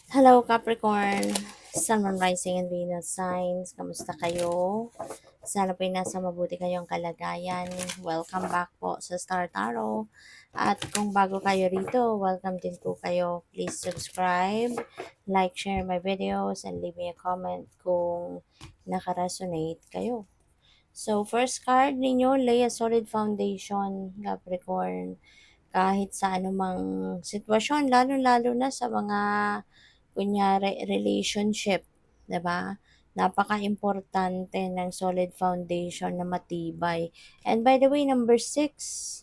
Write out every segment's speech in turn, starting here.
Hello Capricorn, Sun, Moon, Rising, and Venus signs. Kamusta kayo? Sana po'y nasa mabuti kayong kalagayan. Welcome back po sa Star Tarot. At kung bago kayo rito, welcome din po kayo. Please subscribe, like, share my videos, and leave me a comment kung nakaresonate kayo. So, first card ninyo, lay a solid foundation, Capricorn. Kahit sa anumang sitwasyon, lalo-lalo na sa mga kunyari relationship, 'di ba? Napaka-importante ng solid foundation na matibay. And by the way, number six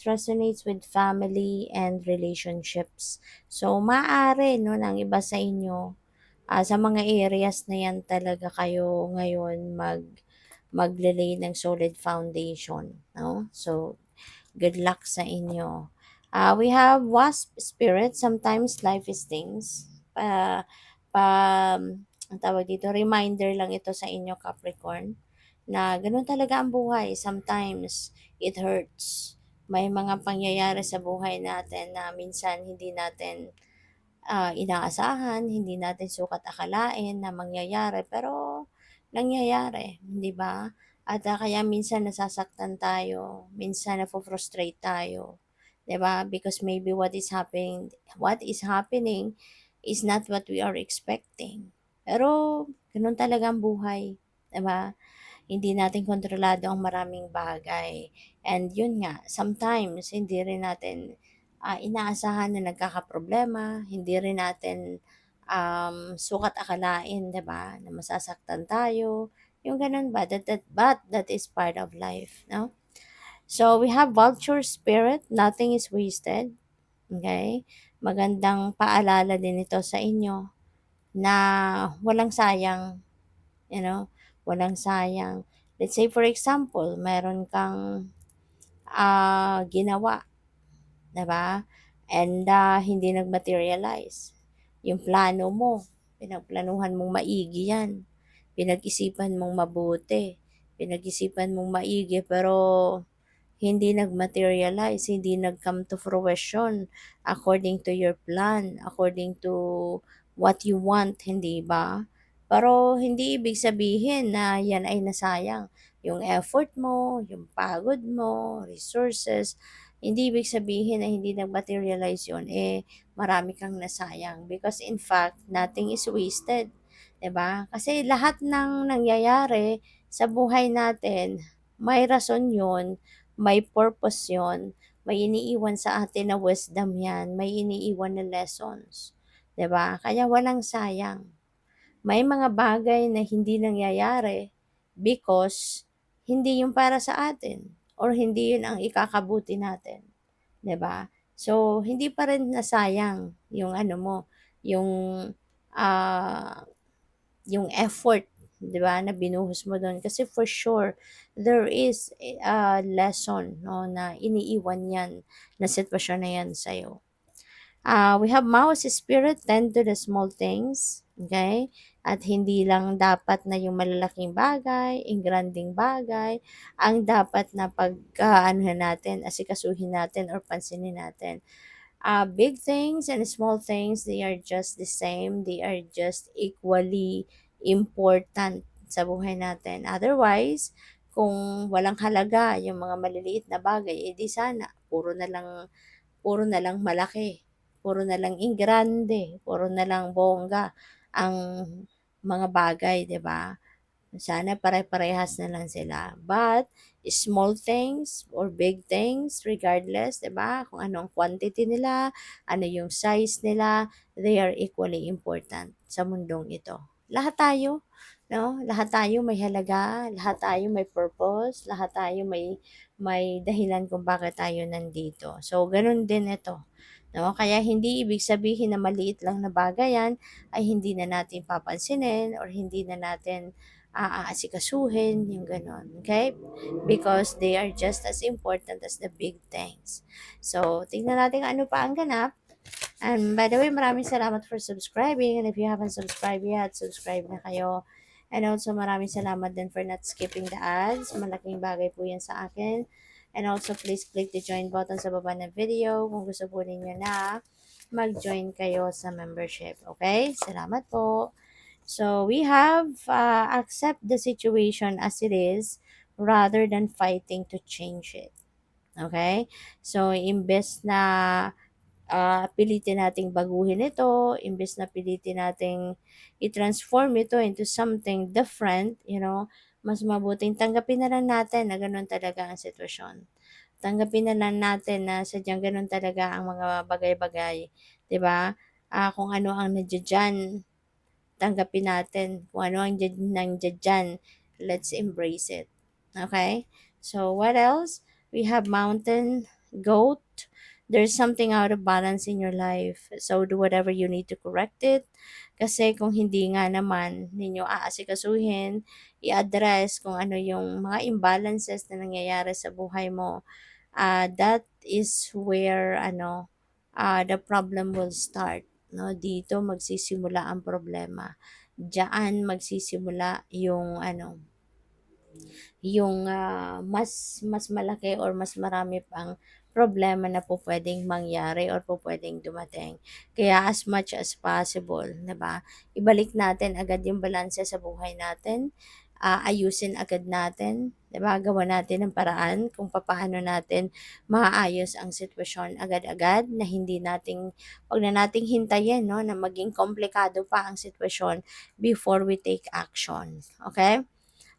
resonates with family and relationships. So, maaari, no, ng iba sa inyo, sa mga areas na yan talaga kayo ngayon maglelay ng solid foundation, no? So, good luck sa inyo. We have wasp spirit. Sometimes life is things. Pa, ang tawag dito, reminder lang ito sa inyo, Capricorn, na ganun talaga ang buhay. Sometimes it hurts. May mga pangyayari sa buhay natin na minsan hindi natin inaasahan, hindi natin sukat akalain na mangyayari, pero nangyayari, di ba? At kaya minsan nasasaktan tayo, minsan na-frustrate tayo, di ba? Because maybe what is happening is not what we are expecting. Pero ganun talaga ang buhay, di ba? Hindi natin kontrolado ang maraming bagay. And yun nga, sometimes hindi rin natin inaasahan na nagkakaproblema, hindi rin natin sukat akalain, 'di ba, na masasaktan tayo. Yung ganun ba, but that is part of life, no? So, we have vulture spirit, nothing is wasted. Okay? Magandang paalala din ito sa inyo na walang sayang, you know, walang sayang. Let's say for example, meron kang ginawa, 'di ba? And hindi nag-materialize. Yung plano mo, pinagplanuhan mong maigi 'yan. Pinag-isipan mong mabuti. Pinag-isipan mong maigi pero hindi nag-materialize, hindi nag-come to fruition according to your plan, according to what you want, hindi ba? Pero hindi ibig sabihin na yan ay nasayang. Yung effort mo, yung pagod mo, resources, hindi ibig sabihin na hindi nag-materialize yun, marami kang nasayang. Because in fact, nothing is wasted. 'Di ba? Kasi lahat ng nangyayari sa buhay natin, may rason yun, may purpose yun, may iniiwan sa atin na wisdom yan, may iniiwan na lessons. 'Di ba? Kaya walang sayang. May mga bagay na hindi nangyayari because hindi yung para sa atin or hindi yun ang ikakabuti natin. 'Di ba? So, hindi pa rin nasayang yung ano mo, yung ah yung effort, 'di ba, na binuhos mo do'n. Kasi for sure, there is a lesson, 'no, na iniiwan 'yan na sitwasyon na 'yan sa'yo. We have mouse spirit, tend to the small things, okay? At hindi lang dapat na yung malalaking bagay, engranding bagay, ang dapat na pag-aanuhan natin, asikasuhin natin or pansinin natin. Big things and small things, they are just the same. They are just equally important sa buhay natin. Otherwise, kung walang halaga yung mga maliliit na bagay, edi sana puro na lang malaki, puro na lang ingrande, puro na lang bongga ang mga bagay, 'di ba? Sana pare-parehas na lang sila. But, small things or big things, regardless, 'di ba? Kung ano ang quantity nila, ano yung size nila, they are equally important sa mundong ito. Lahat tayo, no? Lahat tayo may halaga, lahat tayo may purpose, lahat tayo may dahilan kung bakit tayo nandito. So, ganun din ito. No? Kaya hindi ibig sabihin na maliit lang na bagay yan ay hindi na natin papansinin or hindi na natin aasikasuhin, yung gano'n, okay? Because they are just as important as the big things. So, tingnan natin ano pa ang ganap. And by the way, maraming salamat for subscribing. And if you haven't subscribed yet, subscribe na kayo. And also, maraming salamat din for not skipping the ads. Malaking bagay po yan sa akin. And also, please click the join button sa baba ng video kung gusto po ninyo na mag-join kayo sa membership. Okay? Salamat po. So, we have accept the situation as it is rather than fighting to change it. Okay? So, imbes na pilitin nating baguhin ito, imbes na pilitin nating i-transform ito into something different, mas mabuting tanggapin na lang natin na ganun talaga ang sitwasyon. Tanggapin na lang natin na sadyang ganun talaga ang mga bagay-bagay, 'di ba? Kung ano ang nandiya tanggapin natin. Kung ano ang nandiyan diyan, let's embrace it. Okay? So, what else? We have mountain goat. There's something out of balance in your life. So, do whatever you need to correct it. Kasi kung hindi nga naman ninyo aasikasuhin, i-address kung ano yung mga imbalances na nangyayari sa buhay mo, that is where the problem will start, no? Dito magsisimula ang problema. Diyan magsisimula yung mas malaki or mas marami pang problema na po pwedeng mangyari or po pwedeng dumating. Kaya as much as possible, 'di ba? Ibalik natin agad yung balanse sa buhay natin. Ayusin agad natin, 'di ba? Gawan natin ng paraan kung papaano natin maayos ang sitwasyon agad-agad na hindi nating 'wag na nating hintayin, no, na maging komplikado pa ang sitwasyon before we take action. Okay?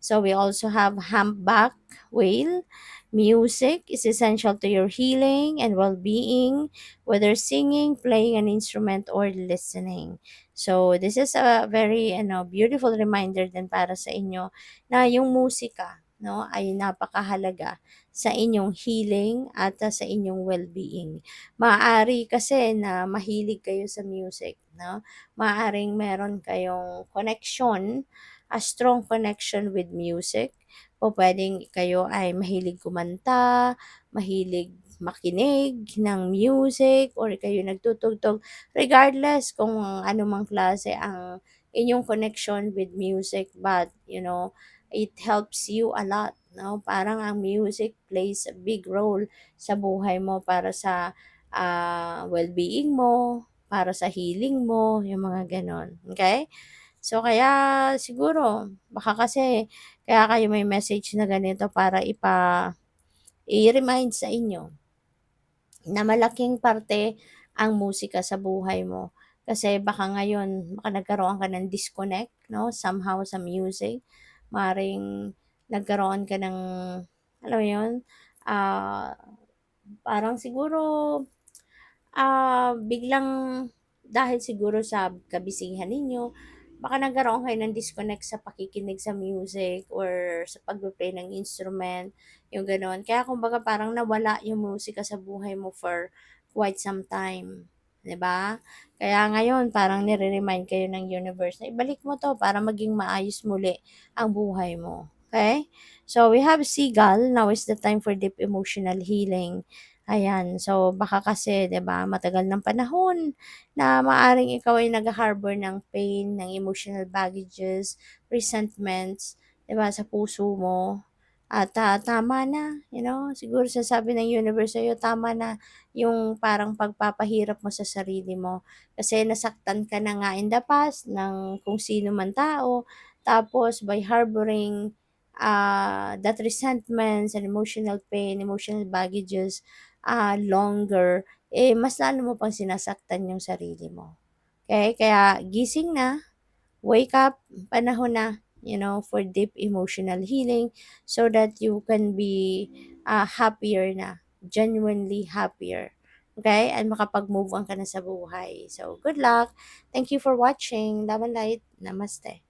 So we also have humpback whale. Music is essential to your healing and well-being, whether singing, playing an instrument, or listening. So this is a very beautiful reminder din para sa inyo na yung musika, no, ay napakahalaga sa inyong healing at sa inyong well-being. Maaari kasi na mahilig kayo sa music, no? Maaring meron kayong connection, a strong connection with music. O pwedeng kayo ay mahilig kumanta, mahilig makinig ng music, or kayo nagtutugtog. Regardless kung ano mang klase ang inyong connection with music, but it helps you a lot. No? Parang ang music plays a big role sa buhay mo para sa well-being mo, para sa healing mo, yung mga ganon. Okay? So, kaya siguro, baka kasi, kaya kayo may message na ganito para i-remind sa inyo na malaking parte ang musika sa buhay mo. Kasi baka ngayon, baka nagkaroon ka ng disconnect, no? Somehow sa music. Maring nagkaroon ka ng, alam mo yun, ah, parang siguro biglang dahil siguro sa kabisihan ninyo, baka nagkaroon kayo ng disconnect sa pakikinig sa music or sa pagpe-play ng instrument, yung gano'n. Kaya kumbaga parang nawala yung musika sa buhay mo for quite some time, 'di ba? Kaya ngayon parang nire-remind kayo ng universe na ibalik mo 'to para maging maayos muli ang buhay mo. Okay? So we have seagull. Now is the time for deep emotional healing. Ayan, so baka kasi 'di ba, matagal ng panahon na maaring ikaw ay nagha-harbor ng pain, ng emotional baggages, resentments, 'di ba, sa puso mo. At tama na, siguro sasabi ng universe sa'yo, tama na yung parang pagpapahirap mo sa sarili mo. Kasi nasaktan ka na nga in the past ng kung sino man tao, tapos by harboring that resentments and emotional pain, emotional baggages, longer, mas lalo mo pang sinasaktan yung sarili mo. Okay? Kaya gising na, wake up, panahon na, for deep emotional healing so that you can be happier na, genuinely happier. Okay? And makapag-move on ka na sa buhay. So, good luck. Thank you for watching. Love and light. Namaste.